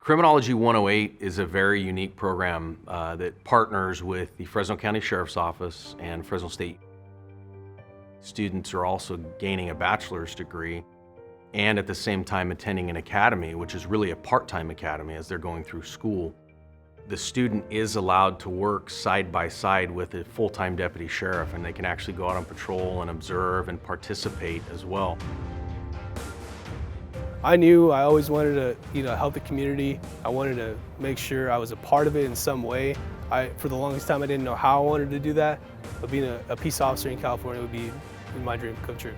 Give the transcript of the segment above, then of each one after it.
Criminology 108 is a very unique program that partners with the Fresno County Sheriff's Office and Fresno State. Students are also gaining a bachelor's degree and at the same time attending an academy, which is really a part-time academy as they're going through school. The student is allowed to work side by side with a full-time deputy sheriff, and they can actually go out on patrol and observe and participate as well. I knew I always wanted to, help the community. I wanted to make sure I was a part of it in some way. For the longest time, I didn't know how I wanted to do that, but being a peace officer in California would be my dream come true.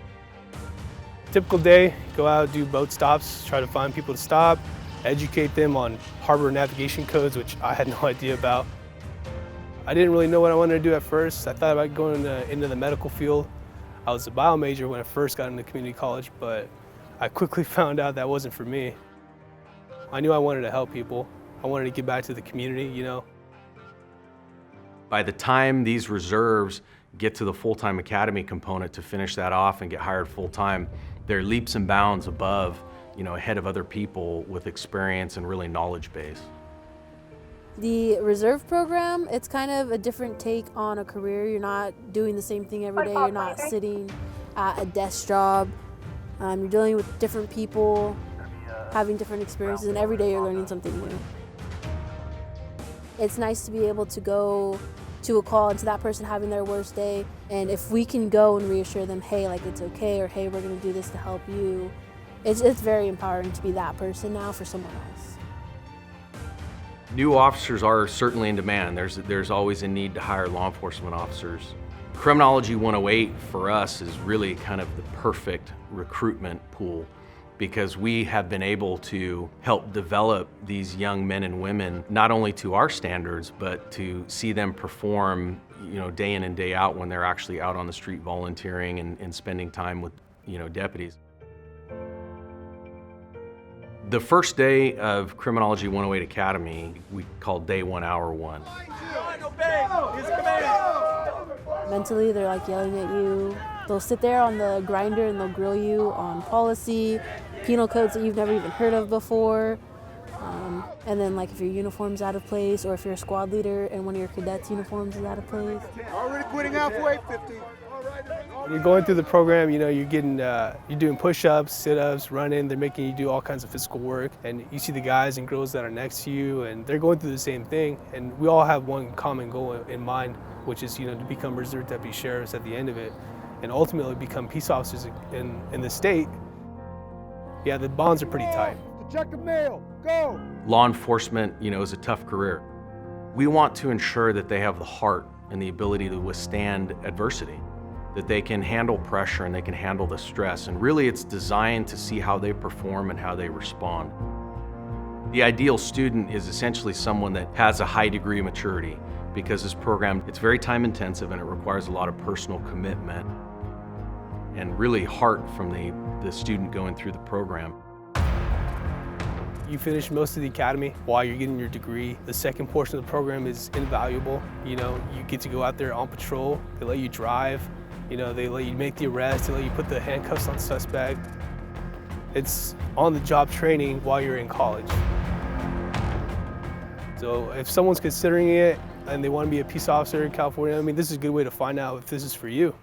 Typical day, go out, do boat stops, try to find people to stop, educate them on harbor navigation codes, which I had no idea about. I didn't really know what I wanted to do at first. I thought about going into the medical field. I was a bio major when I first got into community college, but I quickly found out that wasn't for me. I knew I wanted to help people. I wanted to give back to the community, By the time these reserves get to the full-time academy component to finish that off and get hired full-time, they're leaps and bounds above, ahead of other people with experience and really knowledge base. The reserve program, it's kind of a different take on a career. You're not doing the same thing every day. You're not sitting at a desk job. You're dealing with different people, having different experiences, and every day you're learning something new. It's nice to be able to go to a call and to that person having their worst day, and if we can go and reassure them, hey, it's okay, or hey, we're gonna do this to help you, it's very empowering to be that person now for someone else. New officers are certainly in demand. There's always a need to hire law enforcement officers. Criminology 108 for us is really kind of the perfect recruitment pool because we have been able to help develop these young men and women not only to our standards, but to see them perform, day in and day out when they're actually out on the street volunteering and spending time with, deputies. The first day of Criminology 108 Academy, we call day 1, hour 1. Mentally, they're yelling at you. They'll sit there on the grinder and they'll grill you on policy, penal codes that you've never even heard of before. And then if your uniform's out of place, or if you're a squad leader and one of your cadets' uniforms is out of place. Already quitting halfway, 50. When you're going through the program, you're doing push-ups, sit-ups, running. They're making you do all kinds of physical work, and you see the guys and girls that are next to you, and they're going through the same thing. And we all have one common goal in mind, which is to become reserve deputy sheriffs at the end of it, and ultimately become peace officers in the state. Yeah, the bonds are pretty tight. Check the mail, go! Law enforcement, is a tough career. We want to ensure that they have the heart and the ability to withstand adversity, that they can handle pressure and they can handle the stress. And really it's designed to see how they perform and how they respond. The ideal student is essentially someone that has a high degree of maturity, because this program, it's very time intensive and it requires a lot of personal commitment and really heart from the student going through the program. You finish most of the academy while you're getting your degree. The second portion of the program is invaluable. You get to go out there on patrol. They let you drive. They let you make the arrest. They let you put the handcuffs on the suspect. It's on-the-job training while you're in college. So if someone's considering it and they want to be a peace officer in California, this is a good way to find out if this is for you.